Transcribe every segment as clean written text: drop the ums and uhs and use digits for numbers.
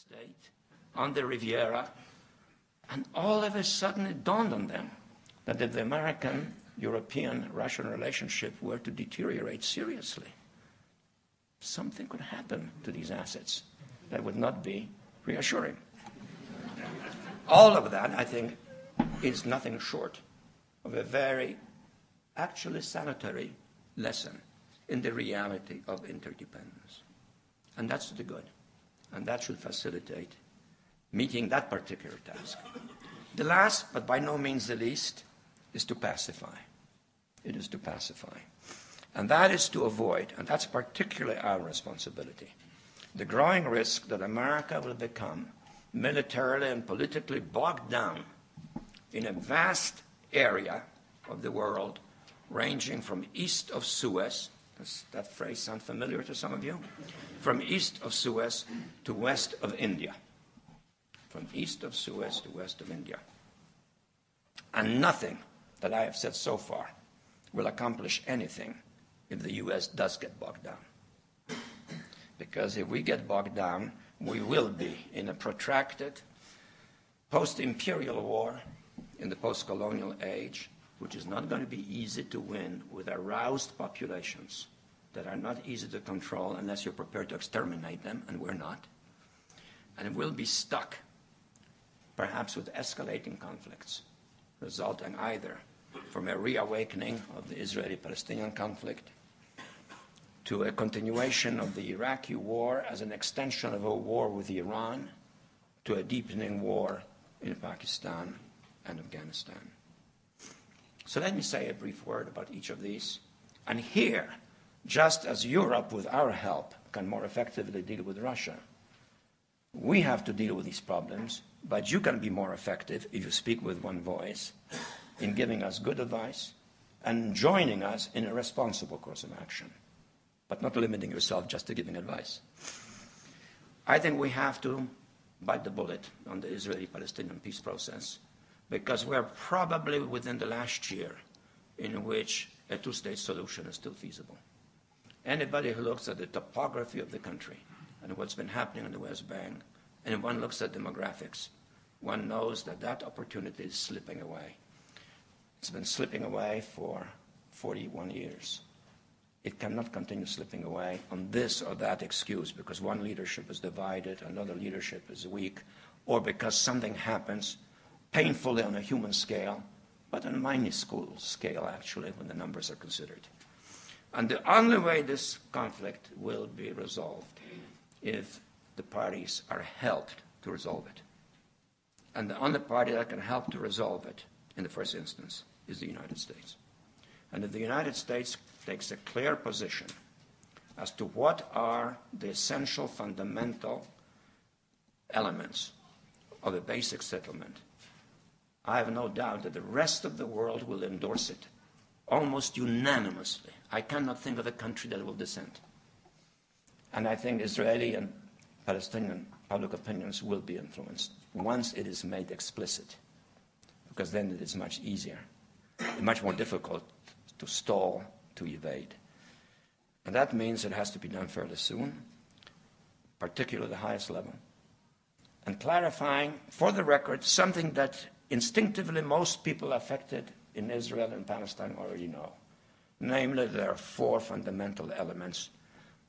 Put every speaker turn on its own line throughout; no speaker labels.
state on the Riviera, and all of a sudden it dawned on them that if the American-European-Russian relationship were to deteriorate seriously, something could happen to these assets that would not be reassuring. All of that, I think, is nothing short of a very actually salutary lesson in the reality of interdependence. And that's the good. And that should facilitate meeting that particular task. The last, but by no means the least, is to pacify. It is to pacify. And that is to avoid, and that's particularly our responsibility, the growing risk that America will become militarily and politically bogged down in a vast area of the world ranging from east of Suez, does that phrase sound familiar to some of you? From east of Suez to west of India. From east of Suez to west of India. And nothing that I have said so far will accomplish anything if the U.S. does get bogged down. Because if we get bogged down, we will be in a protracted post-imperial war in the post-colonial age, which is not going to be easy to win with aroused populations that are not easy to control unless you're prepared to exterminate them, and we're not. And we'll be stuck, perhaps with escalating conflicts, resulting either from a reawakening of the Israeli-Palestinian conflict to a continuation of the Iraqi war as an extension of a war with Iran to a deepening war in Pakistan and Afghanistan. So let me say a brief word about each of these. And here, just as Europe, with our help, can more effectively deal with Russia, we have to deal with these problems, but you can be more effective if you speak with one voice in giving us good advice and joining us in a responsible course of action, but not limiting yourself just to giving advice. I think we have to bite the bullet on the Israeli-Palestinian peace process, because we're probably within the last year in which a two-state solution is still feasible. Anybody who looks at the topography of the country and what's been happening in the West Bank, and one looks at demographics, one knows that that opportunity is slipping away. It's been slipping away for 41 years. It cannot continue slipping away on this or that excuse because one leadership is divided, another leadership is weak, or because something happens painfully on a human scale, but on a minuscule scale, actually, when the numbers are considered. And the only way this conflict will be resolved if the parties are helped to resolve it. And the only party that can help to resolve it, in the first instance, is the United States. And if the United States takes a clear position as to what are the essential, fundamental elements of a basic settlement, I have no doubt that the rest of the world will endorse it almost unanimously. I cannot think of a country that will dissent. And I think Israeli and Palestinian public opinions will be influenced once it is made explicit, because then it is much easier, much more difficult to stall, to evade. And that means it has to be done fairly soon, particularly at the highest level. And clarifying, for the record, something that instinctively most people affected in Israel and Palestine already know. Namely, there are four fundamental elements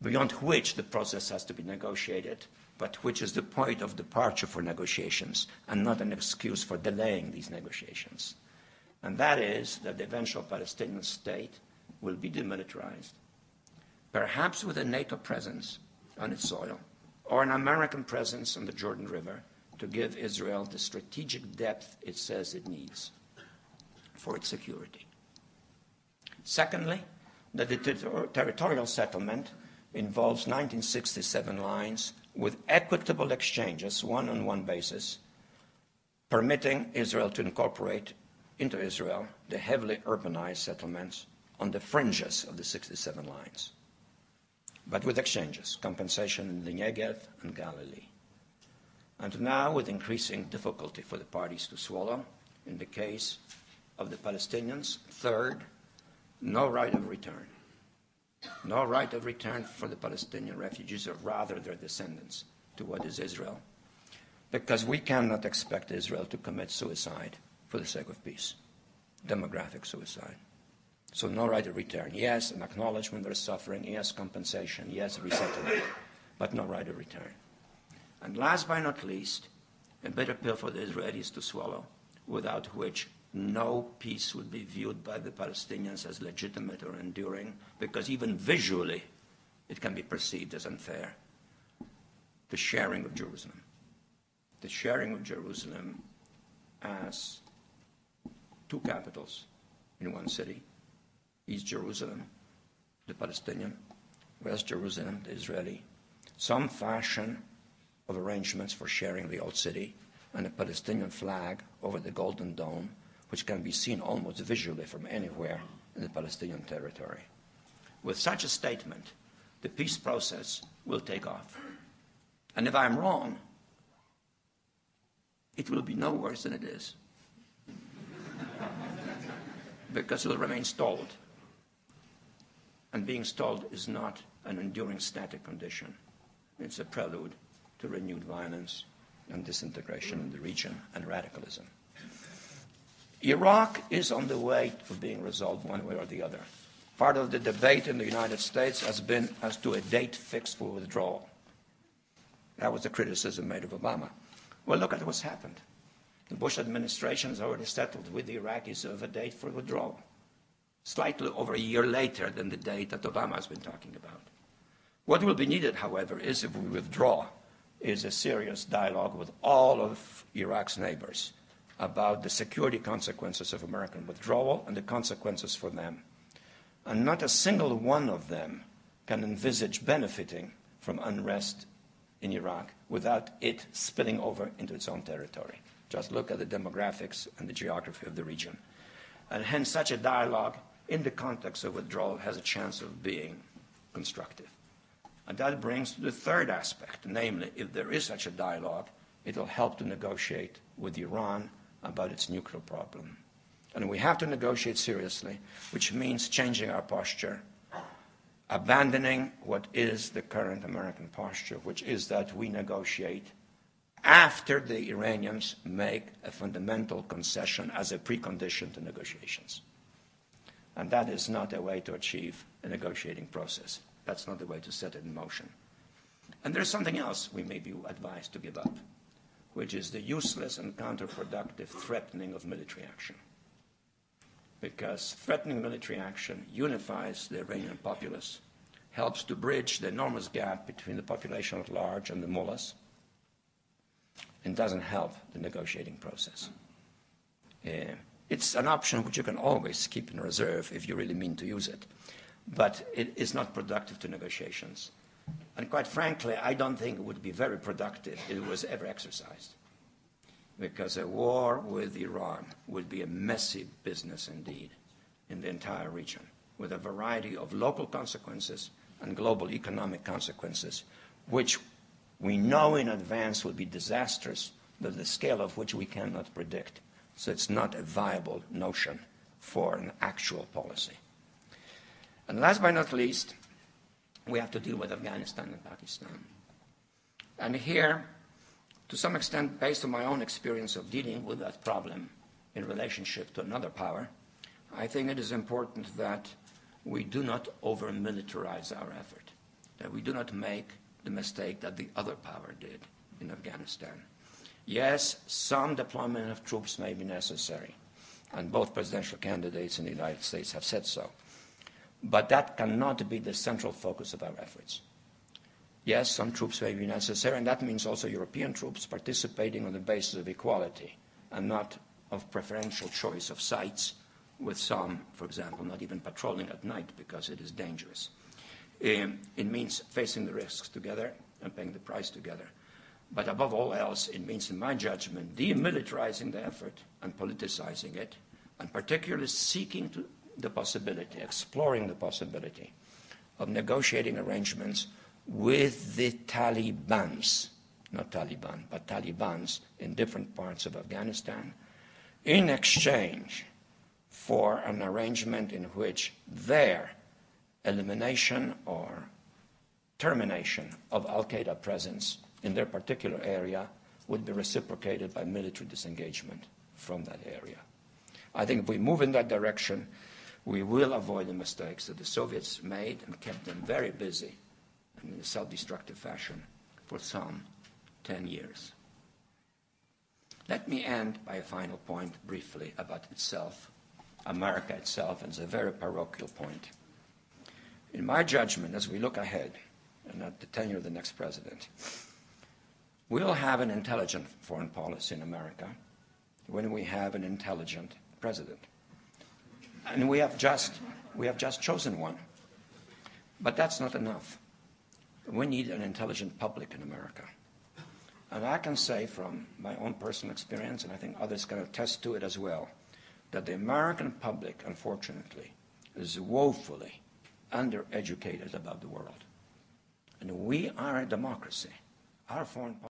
beyond which the process has to be negotiated, but which is the point of departure for negotiations and not an excuse for delaying these negotiations. And that is that the eventual Palestinian state will be demilitarized, perhaps with a NATO presence on its soil, or an American presence on the Jordan River to give Israel the strategic depth it says it needs for its security. Secondly, that the territorial settlement involves 1967 lines with equitable exchanges, one-on-one basis, permitting Israel to incorporate into Israel the heavily urbanized settlements on the fringes of the 67 lines, but with exchanges, compensation in the Negev and Galilee. And now, with increasing difficulty for the parties to swallow, in the case of the Palestinians, third, no right of return. No right of return for the Palestinian refugees, or rather their descendants, to what is Israel, because we cannot expect Israel to commit suicide for the sake of peace, demographic suicide. So no right of return. Yes, an acknowledgement there is suffering. Yes, compensation. Yes, resettlement. But no right of return. And last but not least, a bitter pill for the Israelis to swallow, without which no peace would be viewed by the Palestinians as legitimate or enduring, because even visually it can be perceived as unfair. The sharing of Jerusalem. The sharing of Jerusalem as two capitals in one city. East Jerusalem, the Palestinian, West Jerusalem, the Israeli. Some fashion of arrangements for sharing the old city, and a Palestinian flag over the Golden Dome, which can be seen almost visually from anywhere in the Palestinian territory. With such a statement, the peace process will take off. And if I'm wrong, it will be no worse than it is, because it will remain stalled. And being stalled is not an enduring static condition. It's a prelude to renewed violence and disintegration in the region and radicalism. Iraq is on the way to being resolved one way or the other. Part of the debate in the United States has been as to a date fixed for withdrawal. That was the criticism made of Obama. Well, look at what's happened. The Bush administration has already settled with the Iraqis of a date for withdrawal, slightly over a year later than the date that Obama has been talking about. What will be needed, however, is, if we withdraw, is a serious dialogue with all of Iraq's neighbors about the security consequences of American withdrawal and the consequences for them. And not a single one of them can envisage benefiting from unrest in Iraq without it spilling over into its own territory. Just look at the demographics and the geography of the region. And hence such a dialogue in the context of withdrawal has a chance of being constructive. And that brings to the third aspect, namely, if there is such a dialogue, it will help to negotiate with Iran about its nuclear problem. And we have to negotiate seriously, which means changing our posture, abandoning what is the current American posture, which is that we negotiate after the Iranians make a fundamental concession as a precondition to negotiations. And that is not a way to achieve a negotiating process. That's not the way to set it in motion. And there's something else we may be advised to give up, which is the useless and counterproductive threatening of military action. Because threatening military action unifies the Iranian populace, helps to bridge the enormous gap between the population at large and the mullahs, and doesn't help the negotiating process. It's an option which you can always keep in reserve if you really mean to use it, but it is not productive to negotiations. And quite frankly, I don't think it would be very productive if it was ever exercised, because a war with Iran would be a messy business indeed in the entire region, with a variety of local consequences and global economic consequences, which we know in advance will be disastrous, but the scale of which we cannot predict. So it's not a viable notion for an actual policy. And last but not least, we have to deal with Afghanistan and Pakistan. And here, to some extent, based on my own experience of dealing with that problem in relationship to another power, I think it is important that we do not over-militarize our effort, that we do not make the mistake that the other power did in Afghanistan. Yes, some deployment of troops may be necessary, and both presidential candidates in the United States have said so. But that cannot be the central focus of our efforts. Yes, some troops may be necessary, and that means also European troops participating on the basis of equality and not of preferential choice of sites, with some, for example, not even patrolling at night because it is dangerous. It means facing the risks together and paying the price together. But above all else, it means, in my judgment, demilitarizing the effort and politicizing it, and particularly seeking the possibility, exploring the possibility of negotiating arrangements with the Talibans, not Taliban, but Talibans in different parts of Afghanistan, in exchange for an arrangement in which their elimination or termination of al-Qaeda presence in their particular area would be reciprocated by military disengagement from that area. I think if we move in that direction, we will avoid the mistakes that the Soviets made and kept them very busy in a self-destructive fashion for some 10 years. Let me end by a final point briefly about itself, America itself, and it's a very parochial point. In my judgment, as we look ahead, and at the tenure of the next president, we'll have an intelligent foreign policy in America when we have an intelligent president. And we have just chosen one. But that's not enough. We need an intelligent public in America. And I can say from my own personal experience, and I think others can attest to it as well, that the American public, unfortunately, is woefully undereducated about the world. And we are a democracy. Our foreign policy